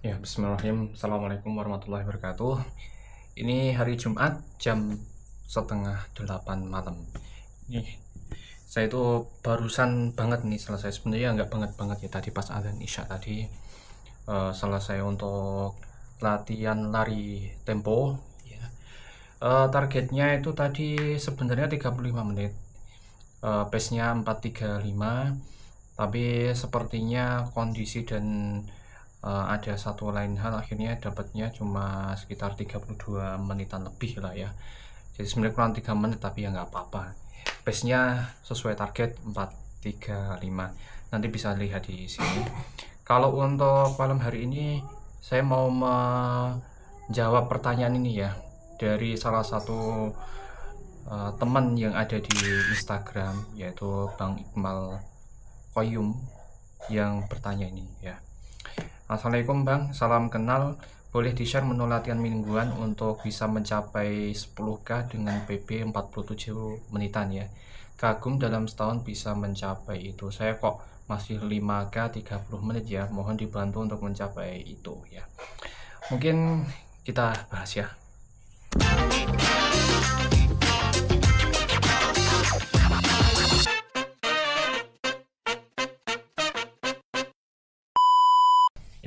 Ya, bismillahirrahmanirrahim. Assalamualaikum warahmatullahi wabarakatuh. Ini hari Jumat jam setengah 8 malam. Nih, saya itu barusan banget nih selesai. Sebenarnya nggak banget ya tadi pas adzan isya tadi selesai untuk latihan lari tempo. Ya. Targetnya itu tadi sebenarnya 35 menit. Pace-nya 4:35. Tapi sepertinya kondisi dan ada satu lain hal akhirnya dapatnya cuma sekitar 32 menitan lebih lah ya. Jadi sebenarnya kurang 3 menit tapi ya nggak apa-apa. Pace-nya sesuai target 4:35. Nanti bisa lihat di sini. Kalau untuk malam hari ini saya mau menjawab pertanyaan ini ya dari salah satu teman yang ada di Instagram, yaitu Bang Iqmal Koyum, yang bertanya ini ya. Assalamualaikum Bang, salam kenal. Boleh di-share menu latihan mingguan untuk bisa mencapai 10K dengan PB 47 menitan ya. Kagum dalam setahun bisa mencapai itu. Saya kok masih 5K 30 menit ya. Mohon dibantu untuk mencapai itu ya. Mungkin kita bahas ya.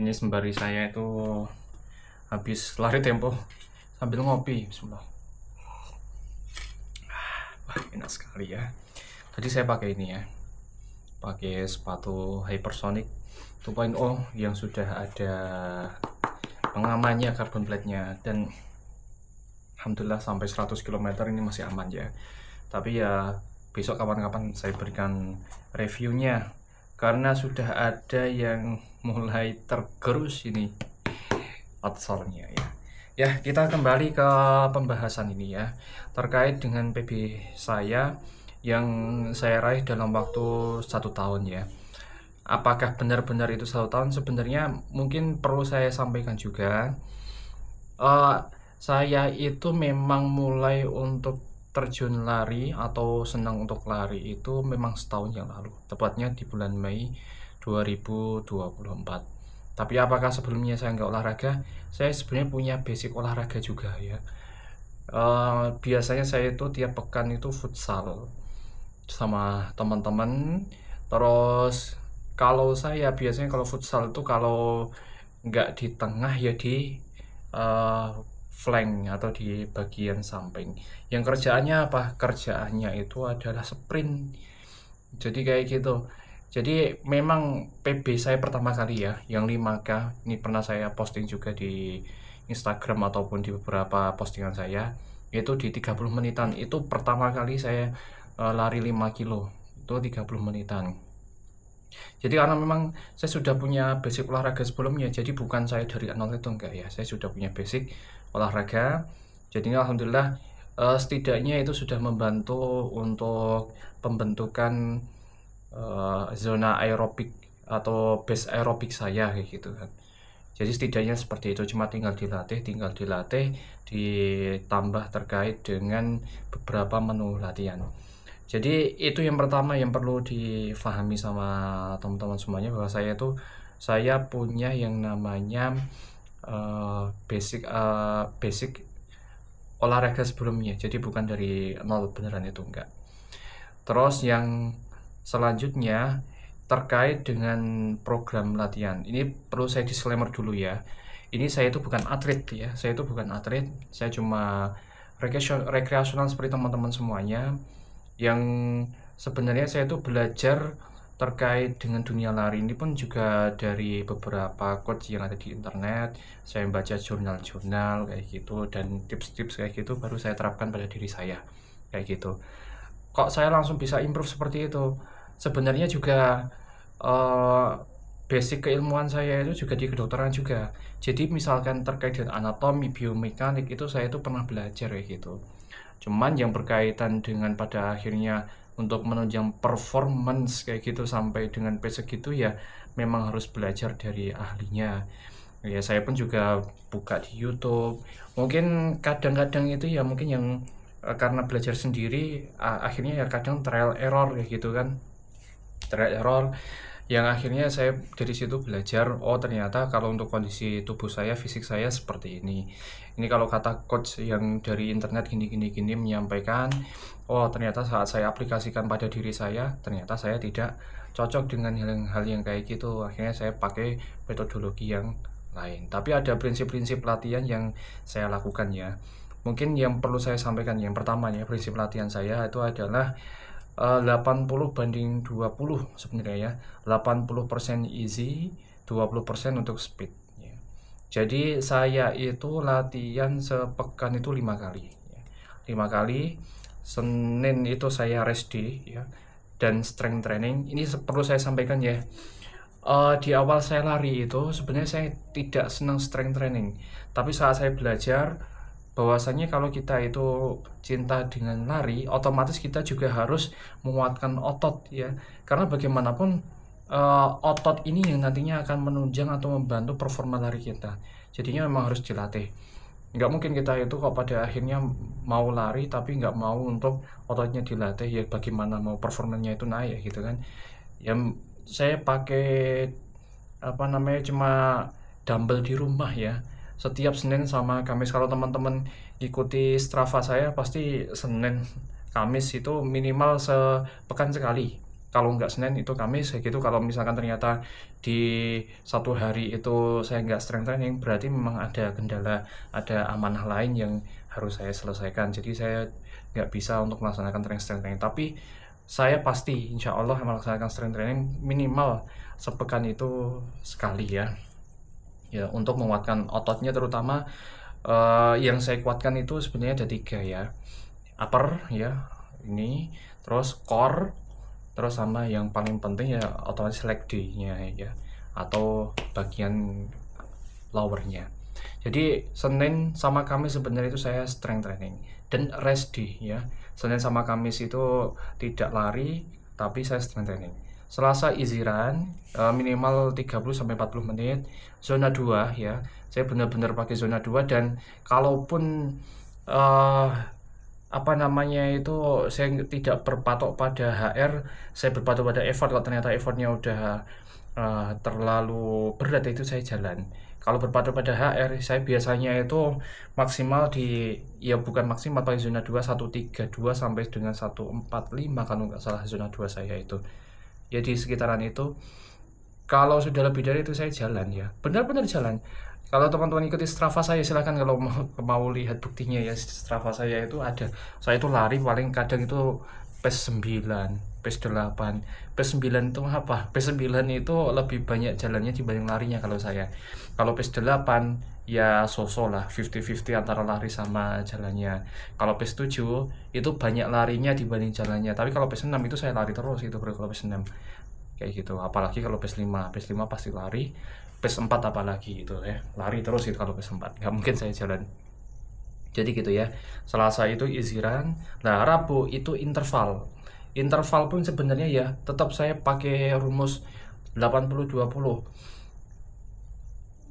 Ini sembari saya itu habis lari tempo sambil ngopi. Bismillah. Wah, enak sekali ya. Tadi saya pakai ini ya, pakai sepatu Hypersonic 2.0 yang sudah ada pengamannya, carbon plate-nya, dan alhamdulillah sampai 100 km ini masih aman ya. Tapi ya besok kapan-kapan saya berikan reviewnya karena sudah ada yang mulai tergerus ini outsournya ya. Ya, kita kembali ke pembahasan ini ya, terkait dengan PB saya yang saya raih dalam waktu 1 tahun ya. Apakah benar-benar itu 1 tahun? Sebenarnya mungkin perlu saya sampaikan juga, saya itu memang mulai untuk terjun lari atau senang untuk lari itu memang setahun yang lalu, tepatnya di bulan Mei 2024. Tapi apakah sebelumnya saya nggak olahraga? Saya sebenarnya punya basic olahraga juga ya. Biasanya saya itu tiap pekan itu futsal sama teman-teman. Terus kalau saya biasanya kalau futsal itu kalau nggak di tengah ya di flank atau di bagian samping. Yang kerjaannya apa? Kerjaannya itu adalah sprint. Jadi kayak gitu. Jadi memang PB saya pertama kali ya, yang 5K. Ini pernah saya posting juga di Instagram ataupun di beberapa postingan saya. Itu di 30 menitan. Itu pertama kali saya lari 5 kilo. Itu 30 menitan. Jadi karena memang saya sudah punya basic olahraga sebelumnya, jadi bukan saya dari nol itu enggak ya. Saya sudah punya basic olahraga. Jadi alhamdulillah setidaknya itu sudah membantu untuk pembentukan zona aerobik atau base aerobik saya kayak gitu kan. Jadi setidaknya seperti itu, cuma tinggal dilatih ditambah terkait dengan beberapa menu latihan. Jadi itu yang pertama yang perlu difahami sama teman-teman semuanya, bahwa saya punya yang namanya basic olahraga sebelumnya. Jadi bukan dari nol beneran, itu enggak. Terus yang selanjutnya terkait dengan program latihan. Ini perlu saya disclaimer dulu ya. Ini saya itu bukan atlet ya. Saya itu bukan atlet. Saya cuma rekreasional seperti teman-teman semuanya. Yang sebenarnya saya itu belajar terkait dengan dunia lari ini pun juga dari beberapa coach yang ada di internet. Saya membaca jurnal-jurnal kayak gitu, dan tips-tips kayak gitu baru saya terapkan pada diri saya kayak gitu. Kok saya langsung bisa improve seperti itu? Sebenarnya juga basic keilmuan saya itu juga di kedokteran juga. Jadi misalkan terkait dengan anatomi, biomekanik itu saya itu pernah belajar kayak gitu. Cuman yang berkaitan dengan pada akhirnya untuk menunjang performance kayak gitu sampai dengan pace segitu ya memang harus belajar dari ahlinya. Ya saya pun juga buka di YouTube. Mungkin kadang-kadang itu ya mungkin yang karena belajar sendiri akhirnya ya kadang trial error kayak gitu kan. Trial error yang akhirnya saya dari situ belajar, oh ternyata kalau untuk kondisi tubuh saya, fisik saya seperti ini kalau kata coach yang dari internet gini menyampaikan, oh ternyata saat saya aplikasikan pada diri saya, ternyata saya tidak cocok dengan hal yang kayak gitu. Akhirnya saya pakai metodologi yang lain, tapi ada prinsip-prinsip latihan yang saya lakukan ya. Mungkin yang perlu saya sampaikan yang pertama ya, prinsip latihan saya itu adalah 80/20 sebenarnya ya. 80% easy, 20% untuk speed ya. Jadi saya itu latihan sepekan itu 5 kali ya. 5 kali. Senin itu saya rest day ya, dan strength training. Ini perlu saya sampaikan ya, di awal saya lari itu sebenarnya saya tidak senang strength training, tapi saat saya belajar bahwasanya kalau kita itu cinta dengan lari, otomatis kita juga harus menguatkan otot ya, karena bagaimanapun otot ini yang nantinya akan menunjang atau membantu performa lari kita. Jadinya memang harus dilatih. Nggak mungkin kita itu kok pada akhirnya mau lari tapi nggak mau untuk ototnya dilatih, ya bagaimana mau performanya itu naik gitu kan. Ya saya pakai cuma dumbbell di rumah ya, setiap Senin sama Kamis. Kalau teman-teman ikuti Strava saya, pasti Senin Kamis itu minimal sepekan sekali, kalau nggak Senin itu Kamis kayak gitu. Kalau misalkan ternyata di satu hari itu saya nggak strength training, berarti memang ada kendala, ada amanah lain yang harus saya selesaikan. Jadi saya nggak bisa untuk melaksanakan strength training, tapi saya pasti insya Allah melaksanakan strength training minimal sepekan itu sekali ya, untuk menguatkan ototnya terutama. Yang saya kuatkan itu sebenarnya ada 3 ya, upper ya ini, terus core, terus sama yang paling penting ya otomatis leg day-nya ya, atau bagian lowernya. Jadi Senin sama Kamis sebenarnya itu saya strength training dan rest day ya. Senin sama Kamis itu tidak lari tapi saya strength training. Selasa easy run, minimal 30-40 menit. Zona 2 ya, saya benar-benar pakai zona 2, dan kalaupun itu saya tidak berpatok pada HR, saya berpatok pada effort. Kalau ternyata effortnya udah terlalu berat, itu saya jalan. Kalau berpatok pada HR, saya biasanya itu maksimal bukan maksimal, pakai zona 2 132 sampai dengan 145 kalau nggak salah zona 2 saya itu ya, di sekitaran itu. Kalau sudah lebih dari itu saya jalan ya, benar-benar jalan. Kalau teman-teman ikuti Strava saya, silahkan kalau mau lihat buktinya ya. Strava saya itu ada, saya itu lari paling kadang itu pace 9, pace 8. Pace 9 itu apa? Pace 9 itu lebih banyak jalannya dibanding larinya kalau saya. Kalau pace 8 ya sosok lah, 50-50 antara lari sama jalannya. Kalau pace 7 itu banyak larinya dibanding jalannya. Tapi kalau pace 6 itu saya lari terus itu bro, kalau pace 6 kayak gitu. Apalagi kalau pace 5 pasti lari. Pace 4 apalagi itu ya, lari terus itu kalau pace 4, nggak mungkin saya jalan. Jadi gitu ya. Selasa itu easy run. Nah Rabu itu interval pun sebenarnya ya tetap saya pakai rumus 80-20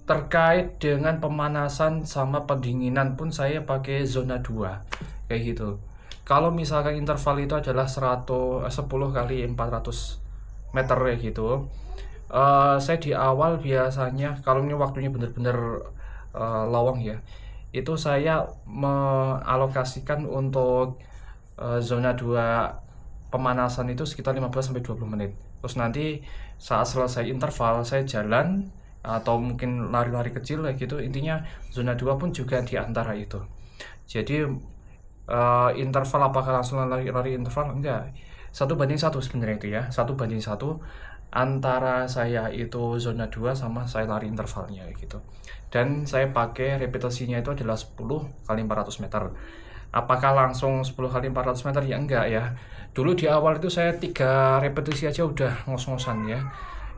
terkait dengan pemanasan sama pendinginan pun saya pakai zona 2 kayak gitu. Kalau misalkan interval itu adalah 10 kali 400 meter kayak gitu, saya di awal biasanya kalau ini waktunya benar-benar lowong ya, itu saya mengalokasikan untuk zona 2 pemanasan itu sekitar 15-20 menit. Terus nanti saat selesai interval saya jalan atau mungkin lari-lari kecil kayak gitu. Intinya zona 2 pun juga di antara itu. Jadi interval apakah langsung lari interval? Enggak. 1:1 sebenarnya itu ya. 1:1 antara saya itu zona 2 sama saya lari intervalnya gitu. Dan saya pakai repetisinya itu adalah 10 kali 400 meter. Apakah langsung 10 kali 400 meter? Ya enggak ya. Dulu di awal itu saya 3 repetisi aja udah ngos-ngosan ya.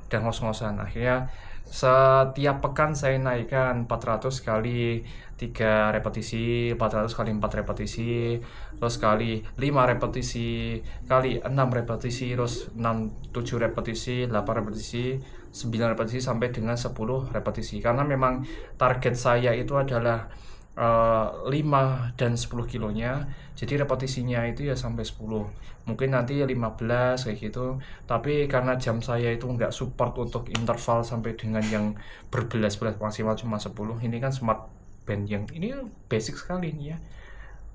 Udah ngos-ngosan. Akhirnya setiap pekan saya naikkan 400 kali 3 repetisi, 400 kali 4 repetisi, terus kali 5 repetisi, kali 6 repetisi, terus 7 repetisi, 8 repetisi, 9 repetisi sampai dengan 10 repetisi. Karena memang target saya itu adalah 5 dan 10 kilonya, jadi repetisinya itu ya sampai 10, mungkin nanti 15 kayak gitu. Tapi karena jam saya itu nggak support untuk interval sampai dengan yang berbelas-belas, maksimal cuma 10. Ini kan smart band yang ini basic sekali nih ya,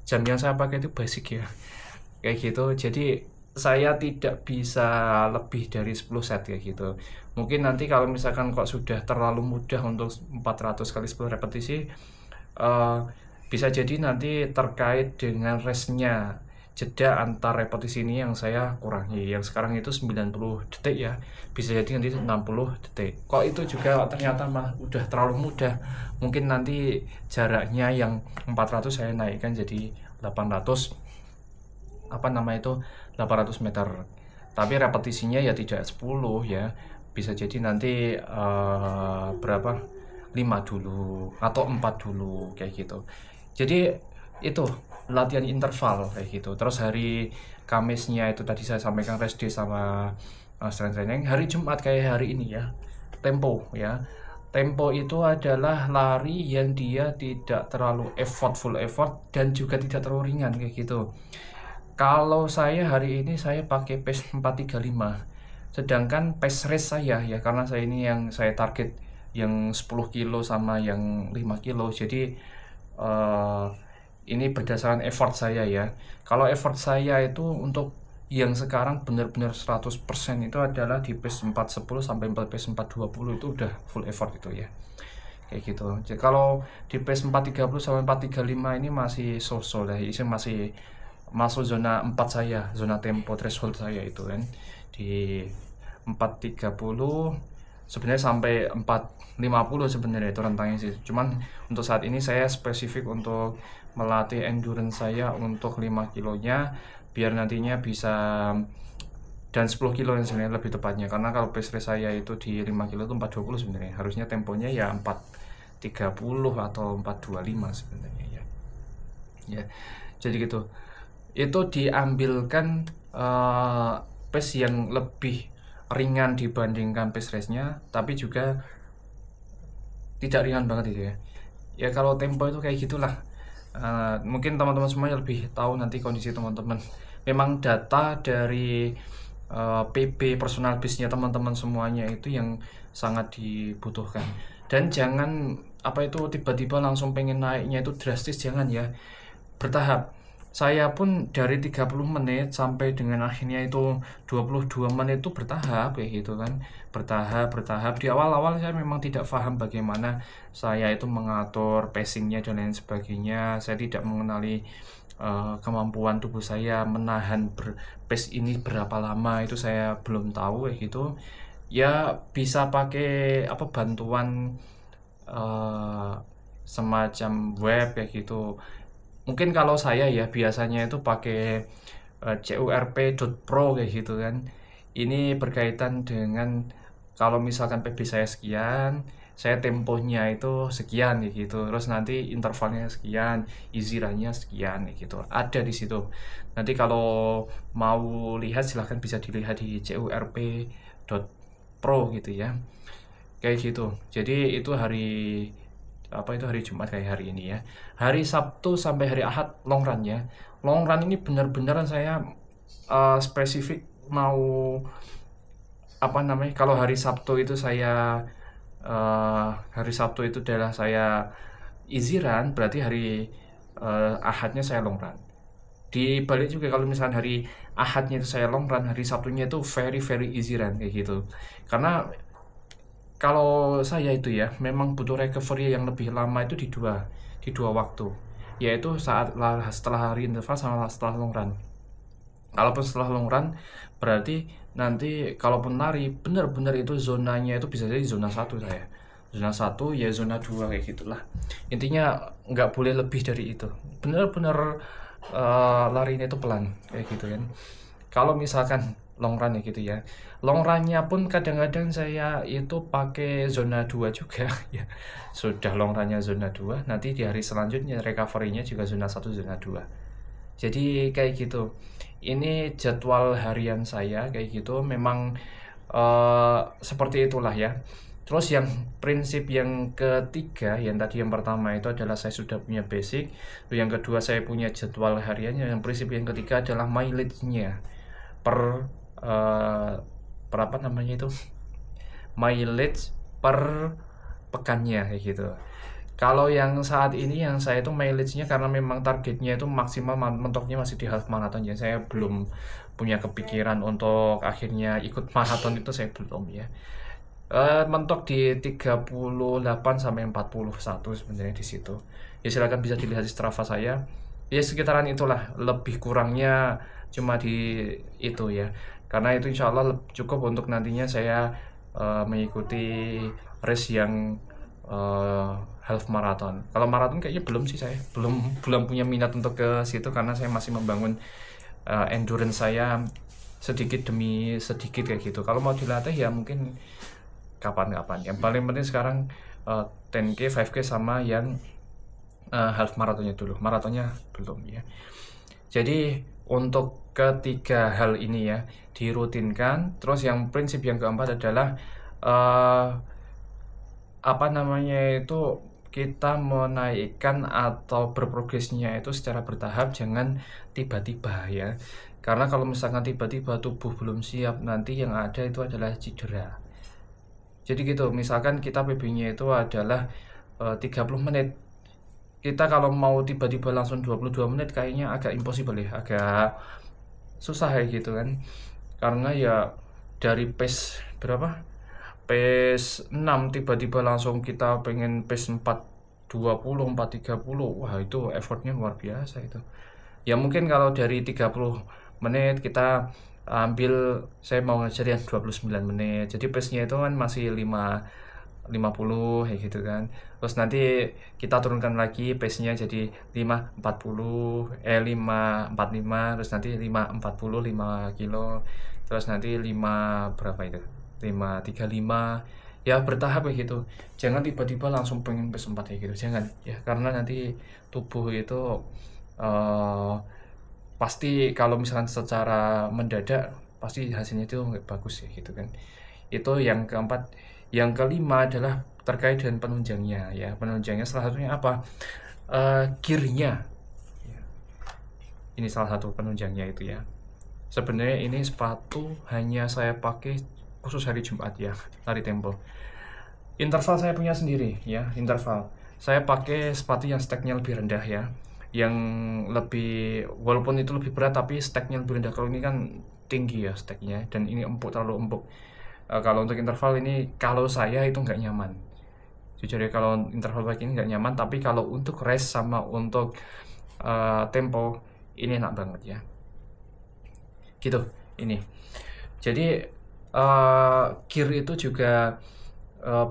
jam yang saya pakai itu basic ya, kayak gitu. Jadi saya tidak bisa lebih dari 10 set kayak gitu. Mungkin nanti kalau misalkan kok sudah terlalu mudah untuk 400 kali 10 repetisi, bisa jadi nanti terkait dengan restnya, jeda antar repetisi ini yang saya kurangi. Yang sekarang itu 90 detik ya, bisa jadi nanti 60 detik. Kok itu juga ternyata mah udah terlalu mudah. Mungkin nanti jaraknya yang 400 saya naikkan jadi 800 meter. Tapi repetisinya ya tidak 10 ya. Bisa jadi nanti berapa? 5 dulu atau 4 dulu kayak gitu. Jadi itu latihan interval kayak gitu. Terus hari Kamisnya itu tadi saya sampaikan rest day sama strength training. Hari Jumat kayak hari ini ya, tempo ya. Tempo itu adalah lari yang dia tidak terlalu full effort dan juga tidak terlalu ringan kayak gitu. Kalau saya hari ini saya pakai pace 435. Sedangkan pace race saya ya, karena saya ini yang saya target yang 10 kilo sama yang 5 kilo. Jadi ini berdasarkan effort saya ya. Kalau effort saya itu untuk yang sekarang benar-benar 100% itu adalah di pace 410 sampai pace 420 itu udah full effort itu ya. Kayak gitu. Jadi kalau di pace 430 sampai 435 ini masih so-so lah, ini masih masuk zona 4 saya, zona tempo threshold saya itu kan. Di 430 sebenarnya sampai 450 sebenarnya itu rentangnya sih. Cuman untuk saat ini saya spesifik untuk melatih endurance saya untuk 5 kilonya biar nantinya bisa, dan 10 kilo yang sebenarnya lebih tepatnya, karena kalau pace race saya itu di 5 kilo itu 420 sebenarnya, harusnya temponya ya 430 atau 425 sebenarnya ya. Ya, jadi gitu. Itu diambilkan pace yang lebih ringan dibandingkan pace race-nya, tapi juga tidak ringan banget itu ya. Ya kalau tempo itu kayak gitulah. Mungkin teman-teman semuanya lebih tahu nanti kondisi teman-teman. Memang data dari PB personal base-nya teman-teman semuanya itu yang sangat dibutuhkan. Dan jangan tiba-tiba langsung pengen naiknya itu drastis, jangan ya. Bertahap. Saya pun dari 30 menit sampai dengan akhirnya itu 22 menit itu bertahap kayak gitu kan. Bertahap. Di awal-awal saya memang tidak paham bagaimana saya itu mengatur pacingnya dan lain sebagainya. Saya tidak mengenali kemampuan tubuh saya menahan pace ini berapa lama, itu saya belum tahu kayak gitu. Ya bisa pakai bantuan semacam web kayak gitu. Mungkin kalau saya ya biasanya itu pakai curp.pro kayak gitu kan. Ini berkaitan dengan kalau misalkan PB saya sekian, saya temponya itu sekian gitu. Terus nanti intervalnya sekian, easy run-nya sekian gitu. Ada di situ. Nanti kalau mau lihat silahkan bisa dilihat di curp.pro gitu ya. Kayak gitu. Jadi itu hari Jumat kayak hari ini ya. Hari Sabtu sampai hari Ahad long run ya. Long run ini benar-benar saya spesifik mau kalau hari Sabtu itu saya adalah saya easy run, berarti hari Ahadnya saya long run. Dibalik juga kalau misalnya hari Ahadnya itu saya long run, hari Sabtunya itu very very easy run kayak gitu. Karena kalau saya itu ya memang butuh recovery yang lebih lama itu di dua waktu, yaitu setelah hari interval sama setelah long run. Kalaupun setelah long run berarti nanti kalaupun lari benar-benar itu zonanya itu bisa jadi zona 1 saya. Zona 1 ya zona 2 kayak gitulah. Intinya nggak boleh lebih dari itu. Benar-benar larinya itu pelan kayak gitu kan. Kalau misalkan long run ya gitu ya. Long run-nya pun kadang-kadang saya itu pakai zona 2 juga ya. Sudah long run-nya zona 2, nanti di hari selanjutnya recovery-nya juga zona 1, zona 2. Jadi kayak gitu. Ini jadwal harian saya kayak gitu. Memang seperti itulah ya. Terus yang prinsip yang ketiga, yang tadi yang pertama itu adalah saya sudah punya basic, yang kedua saya punya jadwal hariannya, yang prinsip yang ketiga adalah mileage-nya per per apa namanya itu, mileage per pekannya kayak gitu. Kalau yang saat ini yang saya itu mileage-nya karena memang targetnya itu maksimal mentoknya masih di half marathon ya. Saya belum punya kepikiran untuk akhirnya ikut maraton, itu saya belum ya. Mentok di 38 sampai 41 sebenarnya di situ. Ya silakan bisa dilihat di Strava saya. Ya sekitaran itulah, lebih kurangnya cuma di itu ya. Karena itu insya Allah cukup untuk nantinya saya mengikuti race yang half marathon. Kalau maraton kayaknya belum sih, saya belum punya minat untuk ke situ karena saya masih membangun endurance saya sedikit demi sedikit kayak gitu. Kalau mau dilatih ya mungkin kapan-kapan. Yang paling penting sekarang 10K, 5K sama yang half marathonnya dulu. Maratonnya belum ya. Jadi untuk ketiga hal ini ya dirutinkan. Terus yang prinsip yang keempat adalah apa namanya itu, kita menaikkan atau berprogresnya itu secara bertahap, jangan tiba-tiba ya. Karena kalau misalkan tiba-tiba tubuh belum siap, nanti yang ada itu adalah cedera. Jadi gitu, misalkan kita PB-nya itu adalah 30 menit. Kita kalau mau tiba-tiba langsung 22 menit kayaknya agak impossible ya, agak susah ya gitu kan. Karena ya dari pace berapa? Pace 6 tiba-tiba langsung kita pengen pace 420, 430. Wah, itu effortnya luar biasa itu. Ya mungkin kalau dari 30 menit kita ambil, saya mau ngajar yang 29 menit. Jadi pace-nya itu kan masih 50 kayak gitu kan. Terus nanti kita turunkan lagi pace-nya jadi 5.40, 5.45, terus nanti 5.40 5 kilo. Terus nanti 5 berapa itu? 5.35. Ya bertahap kayak gitu. Jangan tiba-tiba langsung pengen pace 4 kayak gitu. Jangan ya, karena nanti tubuh itu pasti kalau misalkan secara mendadak pasti hasilnya itu nggak bagus ya gitu kan. Itu yang keempat. Yang kelima adalah terkait dengan penunjangnya ya. Penunjangnya salah satunya apa? Gearnya. Ini salah satu penunjangnya itu ya. Sebenarnya ini sepatu hanya saya pakai khusus hari Jumat ya, lari tempo. Interval saya punya sendiri ya, interval. Saya pakai sepatu yang steknya lebih rendah ya. Yang lebih, walaupun itu lebih berat tapi steknya lebih rendah. Kalau ini kan tinggi ya steknya, dan ini empuk, terlalu empuk. Kalau untuk interval ini, kalau saya itu nggak nyaman. Jujur ya, kalau interval bike ini nggak nyaman. Tapi kalau untuk race sama untuk tempo, ini enak banget ya. Gitu, ini. Jadi gear itu juga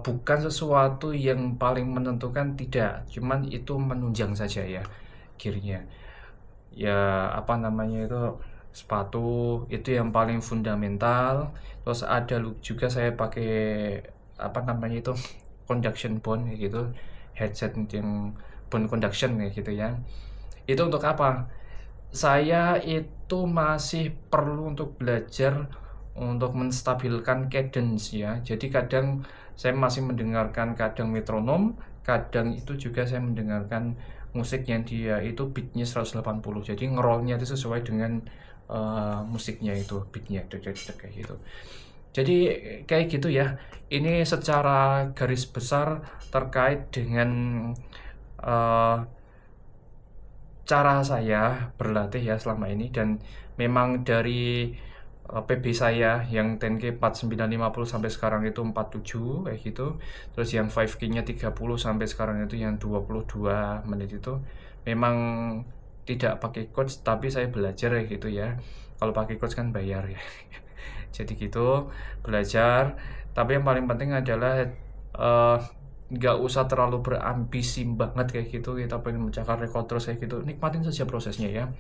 bukan sesuatu yang paling menentukan, tidak. Cuman itu menunjang saja ya. Gearnya ya, apa namanya itu, sepatu itu yang paling fundamental. Terus ada juga saya pakai apa namanya itu, conduction bond gitu, headset yang bond conduction kayak gitu ya. Itu untuk apa? Saya itu masih perlu untuk belajar untuk menstabilkan cadence ya. Jadi kadang saya masih mendengarkan kadang metronom, kadang itu juga saya mendengarkan musik yang dia itu beatnya 180. Jadi ngerollnya itu sesuai dengan musiknya itu, beatnya kayak gitu. Jadi kayak gitu ya. Ini secara garis besar terkait dengan cara saya berlatih ya selama ini. Dan memang dari PB saya yang 10K 4950 sampai sekarang itu 47 kayak gitu. Terus yang 5K-nya 30 sampai sekarang itu yang 22 menit itu memang tidak pakai coach, tapi saya belajar ya gitu ya. Kalau pakai coach kan bayar ya. Jadi gitu, belajar. Tapi yang paling penting adalah nggak usah terlalu berambisi banget kayak gitu. Kita pengen mencapai rekor terus kayak gitu, nikmatin saja prosesnya ya.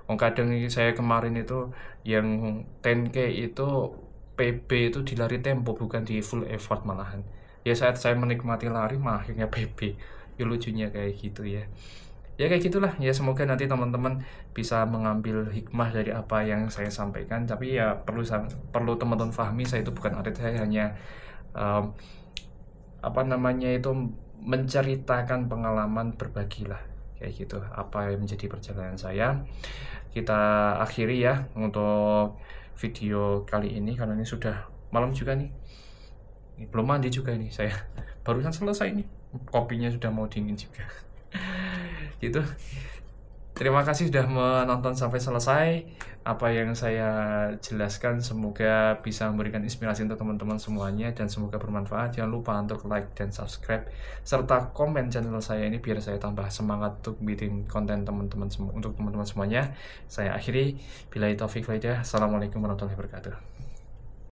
Kadang saya kemarin itu yang 10K itu PB itu di lari tempo, bukan di full effort malahan. Ya saat saya menikmati lari malah akhirnya PB. Ya lucunya kayak gitu ya. Ya kayak gitulah ya, semoga nanti teman-teman bisa mengambil hikmah dari apa yang saya sampaikan. Tapi ya perlu teman-teman pahami, saya itu bukan atlet, saya hanya apa namanya itu, menceritakan pengalaman, berbagilah kayak gitu apa yang menjadi perjalanan saya. Kita akhiri ya untuk video kali ini karena ini sudah malam juga nih. Ini belum mandi juga ini saya. Barusan selesai nih. Kopinya sudah mau dingin juga. Gitu. Terima kasih sudah menonton sampai selesai. Apa yang saya jelaskan semoga bisa memberikan inspirasi untuk teman-teman semuanya dan semoga bermanfaat. Jangan lupa untuk like dan subscribe serta komen channel saya ini biar saya tambah semangat untuk bikin konten teman-teman untuk teman-teman semuanya. Saya akhiri, billahi taufik wal hidayah. Assalamualaikum warahmatullahi wabarakatuh.